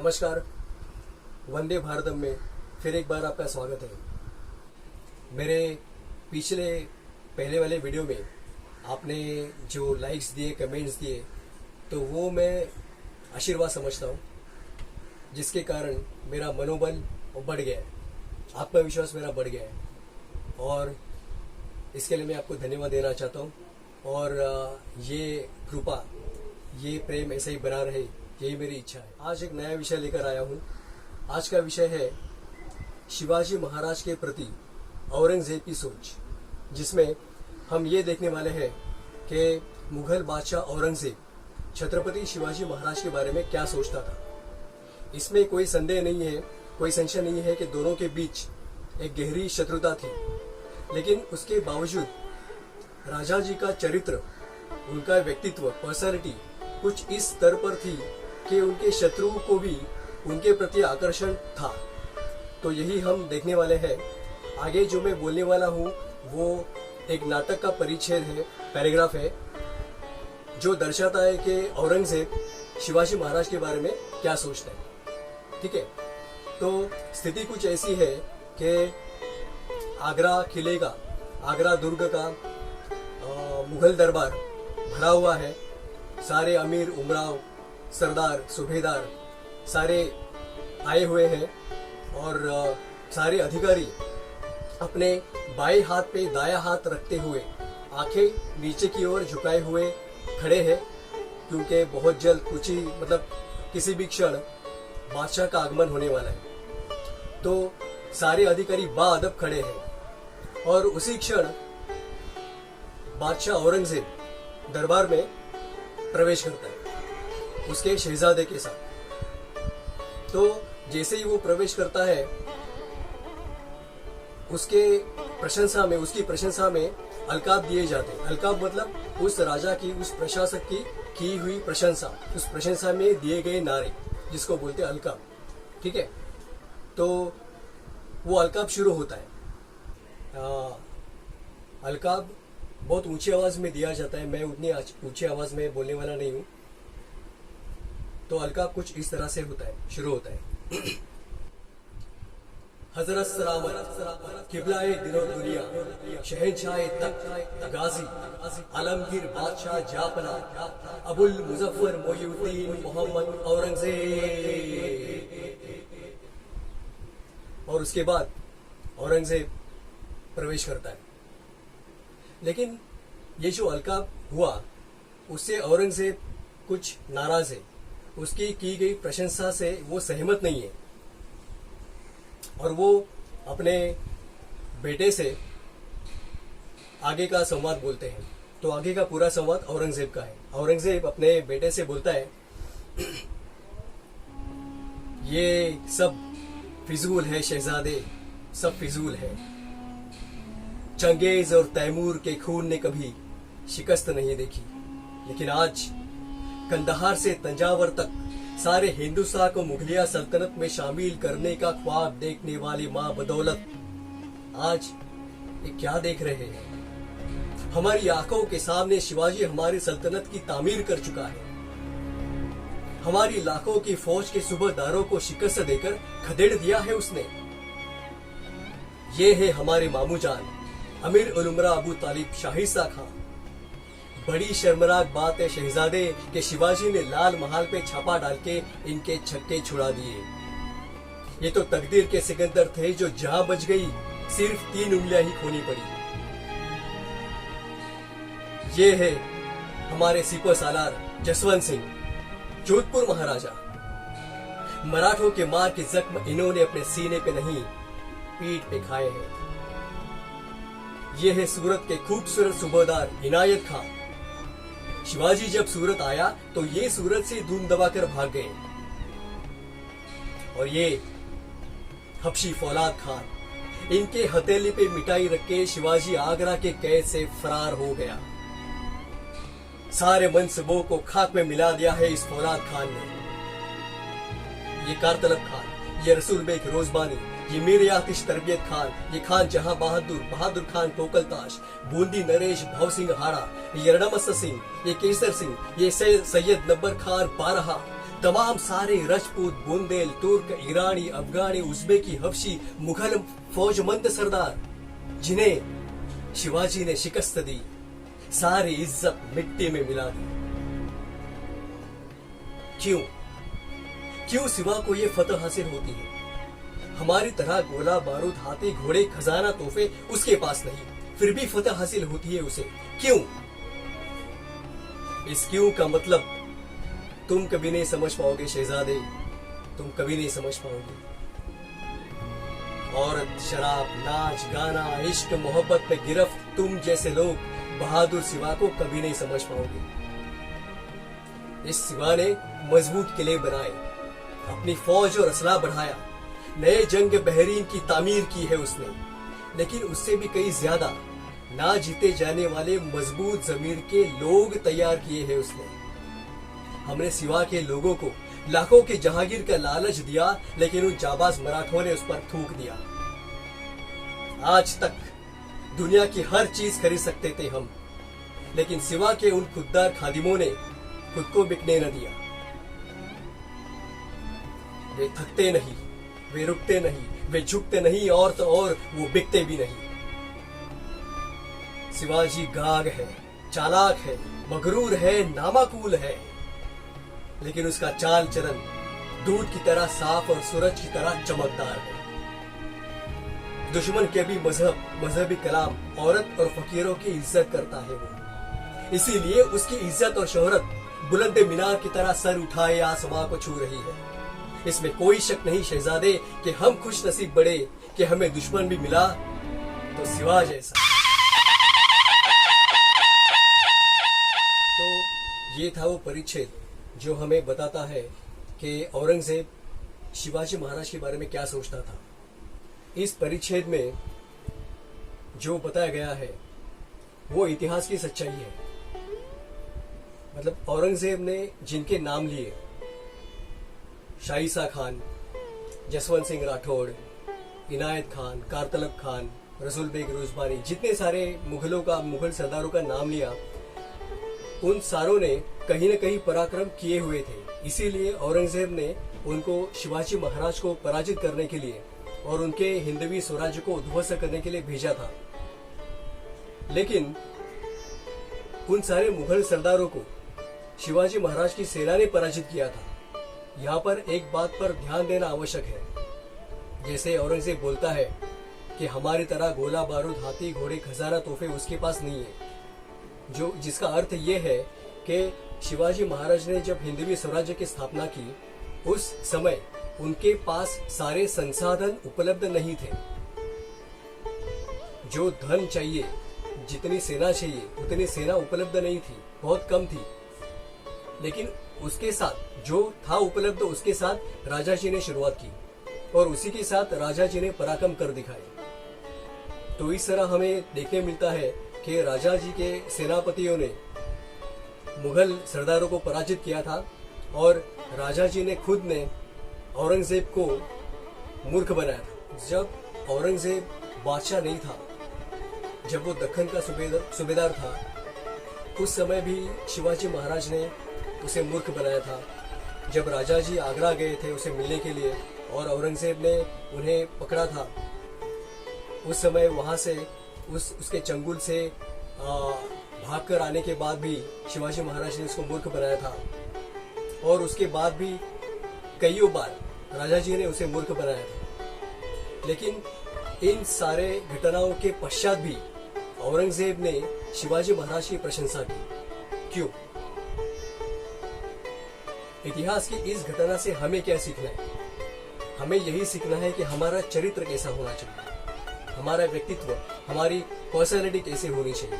नमस्कार। वंदे भारतम में फिर एक बार आपका स्वागत है। मेरे पहले वाले वीडियो में आपने जो लाइक्स दिए, कमेंट्स दिए, तो वो मैं आशीर्वाद समझता हूँ, जिसके कारण मेरा मनोबल बढ़ गया है, आत्मविश्वास मेरा बढ़ गया है और इसके लिए मैं आपको धन्यवाद देना चाहता हूँ। और ये कृपा, ये प्रेम ऐसे ही बना रहे, यही मेरी इच्छा है। आज एक नया विषय लेकर आया हूँ। आज का विषय है शिवाजी महाराज के प्रति औरंगजेब की सोच, जिसमें हम ये देखने वाले हैं कि मुगल बादशाह औरंगजेब छत्रपति शिवाजी महाराज के बारे में क्या सोचता था। इसमें कोई संदेह नहीं है, कोई संशय नहीं है कि दोनों के बीच एक गहरी शत्रुता थी, लेकिन उसके बावजूद राजा जी का चरित्र, उनका व्यक्तित्व, पर्सनालिटी कुछ इस स्तर पर थी कि उनके शत्रुओं को भी उनके प्रति आकर्षण था। तो यही हम देखने वाले हैं। आगे जो मैं बोलने वाला हूँ वो एक नाटक का परिच्छेद है, पैराग्राफ है, जो दर्शाता है कि औरंगजेब शिवाजी महाराज के बारे में क्या सोचता है। ठीक है, तो स्थिति कुछ ऐसी है कि आगरा किले का, आगरा दुर्ग का मुगल दरबार भरा हुआ है। सारे अमीर, उमराव, सरदार, सूबेदार सारे आए हुए हैं और सारे अधिकारी अपने बाएं हाथ पे दाया हाथ रखते हुए आंखें नीचे की ओर झुकाए हुए खड़े हैं, क्योंकि बहुत जल्द कुछ ही किसी भी क्षण बादशाह का आगमन होने वाला है। तो सारे अधिकारी बाअदब खड़े हैं और उसी क्षण बादशाह औरंगजेब दरबार में प्रवेश करता है उसके शहजादे के साथ। तो जैसे ही वो प्रवेश करता है, उसकी प्रशंसा में अलकाब दिए जाते हैं। अलकाब मतलब उस राजा की, उस प्रशासक की हुई प्रशंसा, उस प्रशंसा में दिए गए नारे, जिसको बोलते हैं अलकाब। ठीक है, तो वो अलकाब शुरू होता है। अलकाब बहुत ऊंची आवाज में दिया जाता है। मैं उतनी ऊंची आवाज में बोलने वाला नहीं हूं। तो अलकाब कुछ इस तरह से शुरू होता है। हजरत सलामत किबलाए दिलो दुनिया, शहंशाह तख्त गाजी, आलमगीर बादशाह जापना, अबुल मुजफ्फर मोइनुद्दीन मोहम्मद औरंगजेब। और उसके बाद औरंगजेब प्रवेश करता है। लेकिन ये जो अलकाब हुआ, उससे औरंगजेब कुछ नाराज है। उसकी की गई प्रशंसा से वो सहमत नहीं है और वो अपने बेटे से आगे का संवाद बोलते हैं। तो आगे का पूरा संवाद औरंगजेब का है। औरंगजेब अपने बेटे से बोलता है, ये सब फिजूल है शहजादे, सब फिजूल है। चंगेज और तैमूर के खून ने कभी शिकस्त नहीं देखी, लेकिन आज कंदहार से तंजावर तक सारे हिंदुस्तान को मुगलिया सल्तनत में शामिल करने का ख्वाब देखने वाली मां बदौलत आज ये क्या देख रहे हैं। हमारी आंखों के सामने शिवाजी हमारी सल्तनत की तामीर कर चुका है। हमारी लाखों की फौज के सूबेदारों को शिकस्त देकर खदेड़ दिया है उसने। ये है हमारे मामू जान अमीर उल उमरा अबू तालिब शाहिस्ता खां। बड़ी शर्मनाक बात है शहजादे कि शिवाजी ने लाल महल पे छापा डाल के इनके छक्के छुड़ा दिए। ये तो तकदीर के सिकंदर थे जो जहां बच गई सिर्फ 3 उंगलियां ही खोनी पड़ी। ये है हमारे सिपह सालार जसवंत सिंह, जोधपुर महाराजा। मराठों के मार के जख्म इन्होंने अपने सीने पे नहीं, पीठ पे खाए हैं। ये है सूरत के खूबसूरत सूबेदार इनायत खान। शिवाजी जब सूरत आया तो ये सूरत से धूम दबाकर भाग गए। और ये हबशी फौलाद खान, इनके हथेली पे मिठाई रख के शिवाजी आगरा के कैद से फरार हो गया। सारे मनसबों को खाक में मिला दिया है इस फौलाद खान ने। ये कारतलब खान, ये रसूल बेग रोजबानी, ये मीर आतिश तरबियत खान, ये खान जहां बहादुर खान कोकलताश, बूंदी नरेश भव सिंह हाड़ा, ये रणमस्त सिंह, ये केसर सिंह, ये सैयद नब्बर खान बारहा, तमाम सारे राजपूत, बुंदेल, तुर्क, ईरानी, अफगानी, उज़्बेकी, हबशी, मुगल फौजमंद सरदार जिन्हें शिवाजी ने शिकस्त दी, सारी इज्जत मिट्टी में मिला दी। क्यों क्यों शिवा को ये फतह हासिल होती है? हमारी तरह गोला बारूद, हाथी, घोड़े, खजाना, तोहफे उसके पास नहीं, फिर भी फतह हासिल होती है उसे। क्यों? इस क्यों का मतलब तुम कभी नहीं समझ पाओगे शहजादे, तुम कभी नहीं समझ पाओगे। औरत, शराब, नाच, गाना, इश्क, मोहब्बत में गिरफ्त तुम जैसे लोग बहादुर शिवा को कभी नहीं समझ पाओगे। इस शिवा ने मजबूत किले बनाए, अपनी फौज और असला बढ़ाया, नए जंग बहरीन की तामीर की है उसने, लेकिन उससे भी कई ज्यादा ना जीते जाने वाले मजबूत जमीर के लोग तैयार किए हैं उसने। हमने शिवा के लोगों को लाखों के जहांगीर का लालच दिया, लेकिन उन जाबाज मराठों ने उस पर थूक दिया। आज तक दुनिया की हर चीज खरीद सकते थे हम, लेकिन शिवा के उन खुददार खादिमों ने खुद को बिकने न दिया। वे थकते नहीं, वे रुकते नहीं, वे झुकते नहीं, और तो और वो बिकते भी नहीं। शिवाजी गाग है, चालाक है, मगरूर है, नामाकूल है, लेकिन उसका चाल चलन दूध की तरह साफ और सूरज की तरह चमकदार है। दुश्मन के भी मजहबी कलाम, औरत और फकीरों की इज्जत करता है वो। इसीलिए उसकी इज्जत और शोहरत बुलंद मीनार की तरह सर उठाए आसमां को छू रही है। इसमें कोई शक नहीं शहजादे कि हम खुश नसीब बड़े कि हमें दुश्मन भी मिला तो शिवा जैसा। तो ये था वो परिच्छेद जो हमें बताता है कि औरंगजेब शिवाजी महाराज के बारे में क्या सोचता था। इस परिच्छेद में जो बताया गया है वो इतिहास की सच्चाई है। मतलब औरंगजेब ने जिनके नाम लिए, शाहिसा खान, जसवंत सिंह राठौड़, इनायत खान, कारतलब खान, रसूल बेग रोजबारी, जितने सारे मुगल सरदारों का नाम लिया, उन सारों ने कहीं न कहीं पराक्रम किए हुए थे। इसीलिए औरंगजेब ने उनको शिवाजी महाराज को पराजित करने के लिए और उनके हिंदवी स्वराज्य को उद्ध्वस्त करने के लिए भेजा था। लेकिन उन सारे मुगल सरदारों को शिवाजी महाराज की सेना ने पराजित किया था। यहाँ पर एक बात पर ध्यान देना आवश्यक है। जैसे औरंगजेब बोलता है कि हमारी तरह गोला बारूद, हाथी, घोड़े, खजाना, तोहफे उसके पास नहीं है, जो जिसका अर्थ ये है कि शिवाजी महाराज ने जब हिंदवी स्वराज्य की स्थापना की, उस समय उनके पास सारे संसाधन उपलब्ध नहीं थे। जो धन चाहिए, जितनी सेना चाहिए, उतनी सेना उपलब्ध नहीं थी, बहुत कम थी। लेकिन उसके साथ जो था उपलब्ध, उसके साथ राजा जी ने शुरुआत की और उसी के साथ राजा जी ने पराक्रम कर दिखाए। तो इस तरह हमें देखने मिलता है कि राजा जी के सेनापतियों ने मुगल सरदारों को पराजित किया था और राजा जी ने खुद ने औरंगजेब को मूर्ख बनाया था। जब औरंगजेब बादशाह नहीं था, जब वो दक्कन का सूबेदार था, उस समय भी शिवाजी महाराज ने उसे मूर्ख बनाया था। जब राजा जी आगरा गए थे उसे मिलने के लिए और औरंगजेब ने उन्हें पकड़ा था, उस समय वहां से उसके चंगुल से भागकर आने के बाद भी शिवाजी महाराज ने उसको मूर्ख बनाया था। और उसके बाद भी कईयों बार राजा जी ने उसे मूर्ख बनाया था। लेकिन इन सारे घटनाओं के पश्चात भी औरंगजेब ने शिवाजी महाराज की प्रशंसा की। क्यों? इतिहास की इस घटना से हमें क्या सीखना है? हमें यही सीखना है कि हमारा चरित्र कैसा होना चाहिए, हमारा व्यक्तित्व, हमारी पर्सनैलिटी कैसे होनी चाहिए।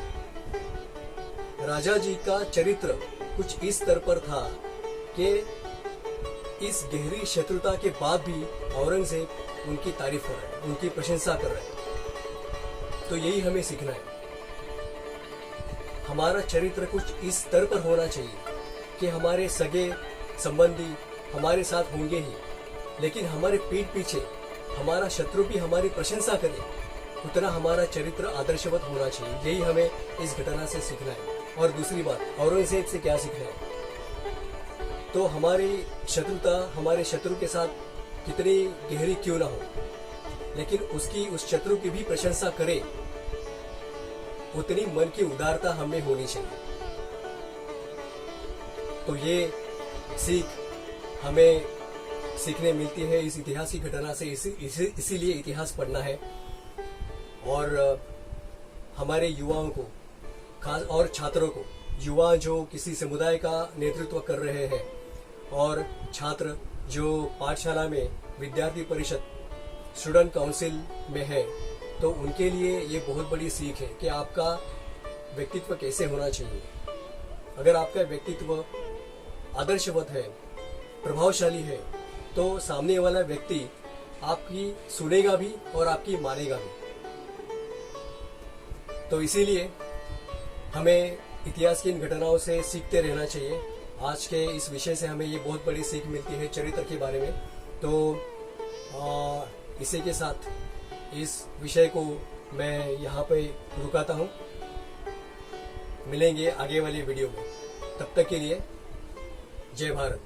राजा जी का चरित्र कुछ इस स्तर पर था कि इस गहरी शत्रुता के बाद भी औरंगजेब उनकी तारीफ कर रहे हैं, उनकी प्रशंसा कर रहे हैं। तो यही हमें सीखना है। हमारा चरित्र कुछ इस स्तर पर होना चाहिए कि हमारे सगे संबंधी हमारे साथ होंगे ही, लेकिन हमारे पीठ पीछे हमारा शत्रु भी हमारी प्रशंसा करे, उतना हमारा चरित्र आदर्शवत होना चाहिए। यही हमें इस घटना से सीखना है। और दूसरी बात, औरंगजेब से क्या सीखना है? तो हमारी शत्रुता हमारे शत्रु के साथ कितनी गहरी क्यों ना हो, लेकिन उस शत्रु की भी प्रशंसा करे, उतनी मन की उदारता हमें होनी चाहिए। तो ये सीख हमें सीखने मिलती है इस इतिहास की घटना से। इसीलिए इतिहास पढ़ना है। और हमारे युवाओं को, खास और छात्रों को, युवा जो किसी समुदाय का नेतृत्व कर रहे हैं और छात्र जो पाठशाला में विद्यार्थी परिषद स्टूडेंट काउंसिल में है, तो उनके लिए ये बहुत बड़ी सीख है कि आपका व्यक्तित्व कैसे होना चाहिए। अगर आपका व्यक्तित्व आदर्शवत है, प्रभावशाली है, तो सामने वाला व्यक्ति आपकी सुनेगा भी और आपकी मानेगा भी। तो इसीलिए हमें इतिहास की इन घटनाओं से सीखते रहना चाहिए। आज के इस विषय से हमें ये बहुत बड़ी सीख मिलती है चरित्र के बारे में। तो इसी के साथ इस विषय को मैं यहाँ पे रुकाता हूँ। मिलेंगे आगे वाले वीडियो में। तब तक के लिए जय भारत।